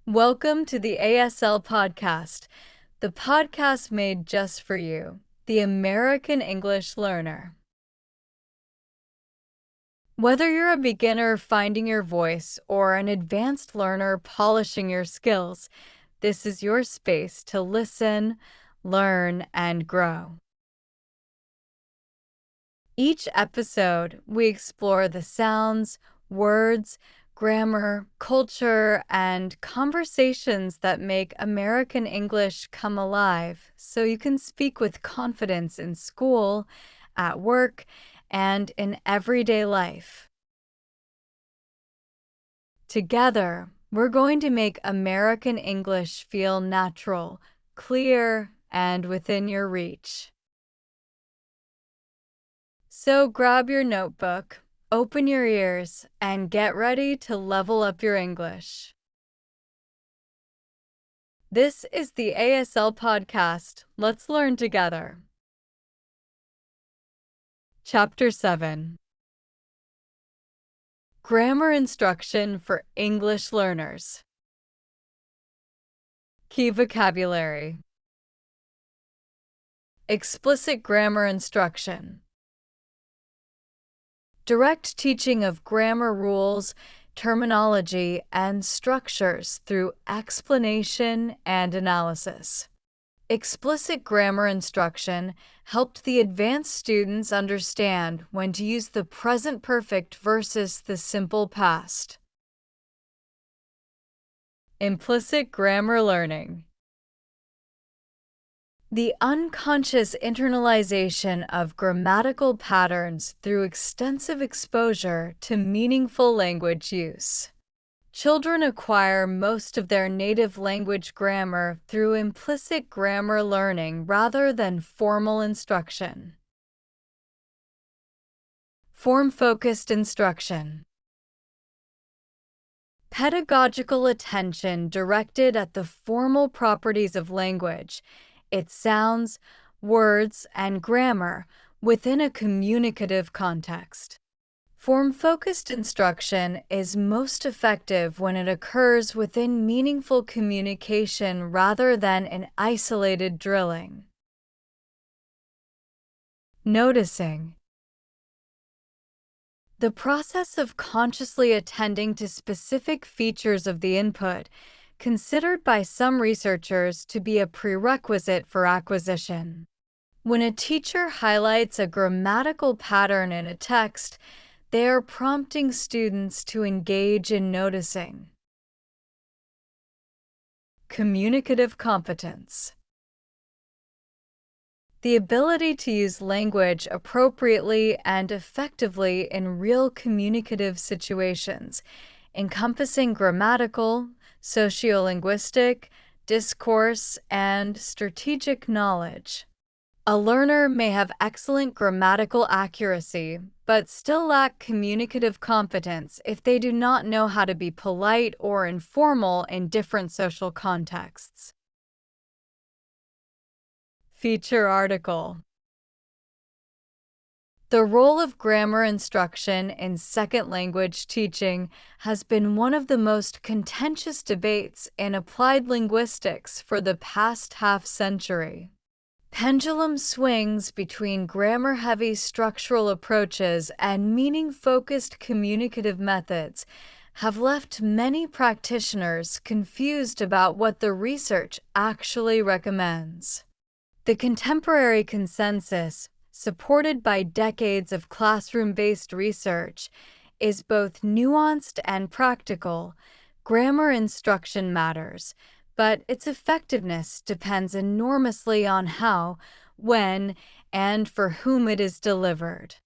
Welcome to the ASL podcast, the podcast made just for you, the American English learner. Whether you're a beginner finding your voice or an advanced learner polishing your skills, this is your space to listen, learn, and grow. Each episode, we explore the sounds, words, grammar, culture, and conversations that make American English come alive so you can speak with confidence in school, at work, and in everyday life. Together, we're going to make American English feel natural, clear, and within your reach. So grab your notebook, open your ears, and get ready to level up your English. This is the ASL podcast. Let's learn together. Chapter 7. Grammar Instruction for English Learners. Key vocabulary. Explicit grammar instruction. Direct teaching of grammar rules, terminology, and structures through explanation and analysis. Explicit grammar instruction helped the advanced students understand when to use the present perfect versus the simple past. Implicit grammar learning. The unconscious internalization of grammatical patterns through extensive exposure to meaningful language use. Children acquire most of their native language grammar through implicit grammar learning rather than formal instruction. Form-focused instruction. Pedagogical attention directed at the formal properties of language, its sounds, words, and grammar within a communicative context. Form-focused instruction is most effective when it occurs within meaningful communication rather than in isolated drilling. Noticing. The process of consciously attending to specific features of the input, considered by some researchers to be a prerequisite for acquisition. When a teacher highlights a grammatical pattern in a text, they are prompting students to engage in noticing. Communicative competence. The ability to use language appropriately and effectively in real communicative situations, encompassing grammatical, sociolinguistic, discourse, and strategic knowledge. A learner may have excellent grammatical accuracy, but still lack communicative competence if they do not know how to be polite or informal in different social contexts. Feature article. The role of grammar instruction in second language teaching has been one of the most contentious debates in applied linguistics for the past half-century. Pendulum swings between grammar-heavy structural approaches and meaning-focused communicative methods have left many practitioners confused about what the research actually recommends. The contemporary consensus, supported by decades of classroom-based research, is both nuanced and practical. Grammar instruction matters, but its effectiveness depends enormously on how, when, and for whom it is delivered.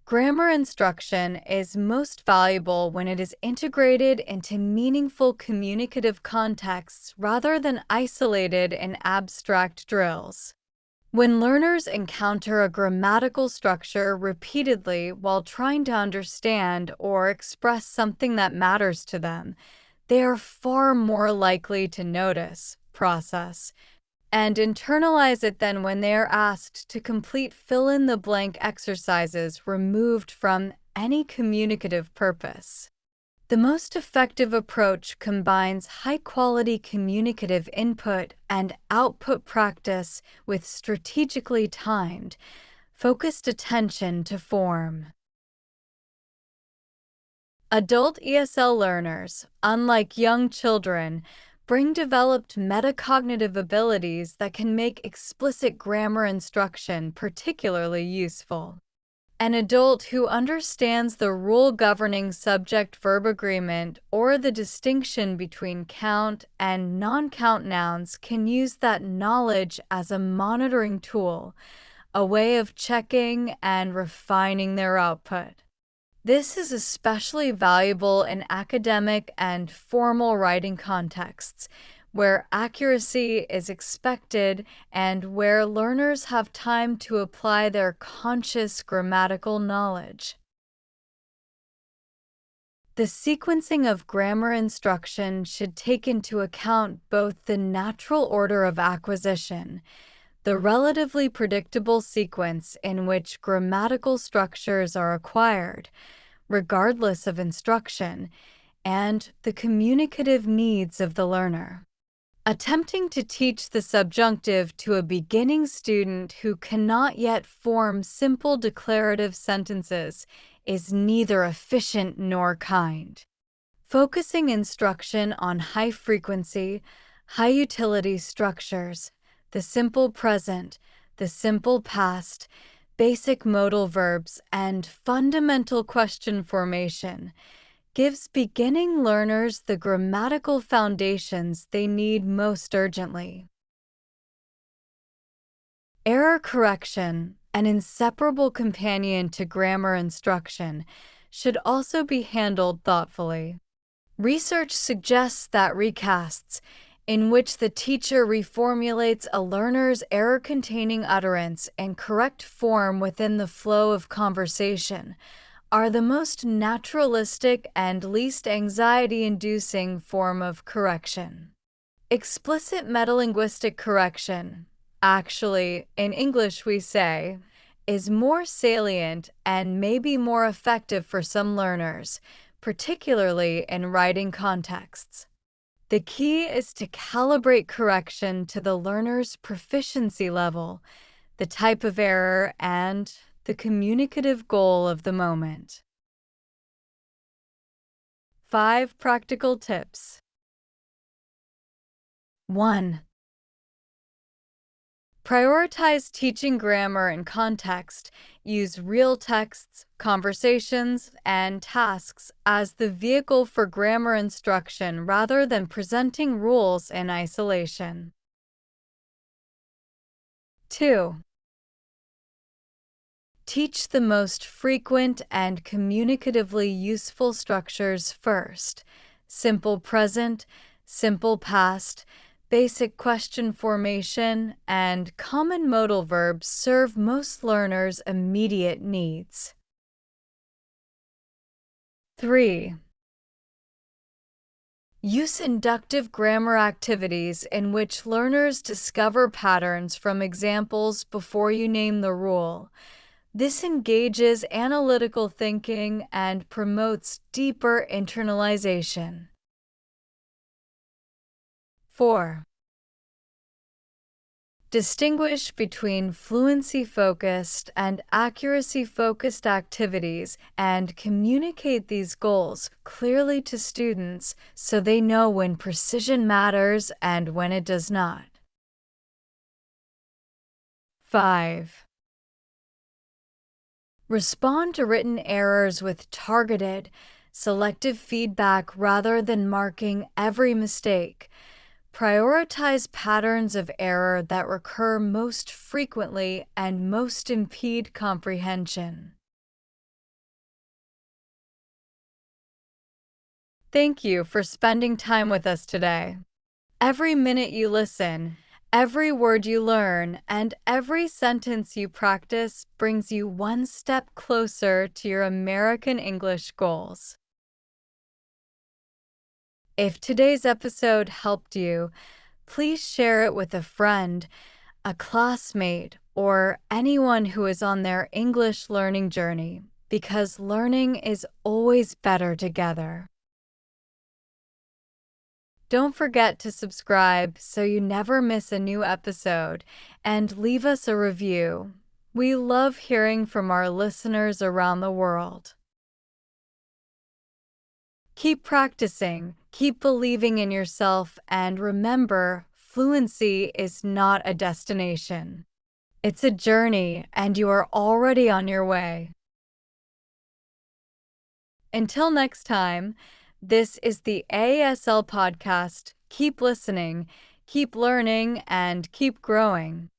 Grammar instruction is most valuable when it is integrated into meaningful communicative contexts rather than isolated in abstract drills. When learners encounter a grammatical structure repeatedly while trying to understand or express something that matters to them, they are far more likely to notice, process, and internalize it than when they are asked to complete fill-in-the-blank exercises removed from any communicative purpose. The most effective approach combines high-quality communicative input and output practice with strategically timed, focused attention to form. Adult ESL learners, unlike young children, bring developed metacognitive abilities that can make explicit grammar instruction particularly useful. An adult who understands the rule governing subject-verb agreement or the distinction between count and non-count nouns can use that knowledge as a monitoring tool, a way of checking and refining their output. This is especially valuable in academic and formal writing contexts, where accuracy is expected and where learners have time to apply their conscious grammatical knowledge. The sequencing of grammar instruction should take into account both the natural order of acquisition, the relatively predictable sequence in which grammatical structures are acquired, regardless of instruction, and the communicative needs of the learner. Attempting to teach the subjunctive to a beginning student who cannot yet form simple declarative sentences is neither efficient nor kind. Focusing instruction on high-frequency, high-utility structures, the simple present, the simple past, basic modal verbs, and fundamental question formation gives beginning learners the grammatical foundations they need most urgently. Error correction, an inseparable companion to grammar instruction, should also be handled thoughtfully. Research suggests that recasts, in which the teacher reformulates a learner's error-containing utterance and correct form within the flow of conversation, are the most naturalistic and least anxiety-inducing form of correction. Explicit metalinguistic correction, actually, in English we say, is more salient and may be more effective for some learners, particularly in writing contexts. The key is to calibrate correction to the learner's proficiency level, the type of error, and the communicative goal of the moment. 5 practical tips. 1. Prioritize teaching grammar in context. Use real texts, conversations, and tasks as the vehicle for grammar instruction rather than presenting rules in isolation. 2. Teach the most frequent and communicatively useful structures first: simple present, simple past, basic question formation, and common modal verbs serve most learners' immediate needs. 3. Use inductive grammar activities in which learners discover patterns from examples before you name the rule. This engages analytical thinking and promotes deeper internalization. 4. Distinguish between fluency-focused and accuracy-focused activities and communicate these goals clearly to students so they know when precision matters and when it does not. 5. Respond to written errors with targeted, selective feedback rather than marking every mistake. Prioritize patterns of error that recur most frequently and most impede comprehension. Thank you for spending time with us today. Every minute you listen, every word you learn, and every sentence you practice brings you one step closer to your American English goals. If today's episode helped you, please share it with a friend, a classmate, or anyone who is on their English learning journey, because learning is always better together. Don't forget to subscribe so you never miss a new episode, and leave us a review. We love hearing from our listeners around the world. Keep practicing, keep believing in yourself, and remember, fluency is not a destination. It's a journey, and you are already on your way. Until next time, this is the ASL podcast. Keep listening, keep learning, and keep growing.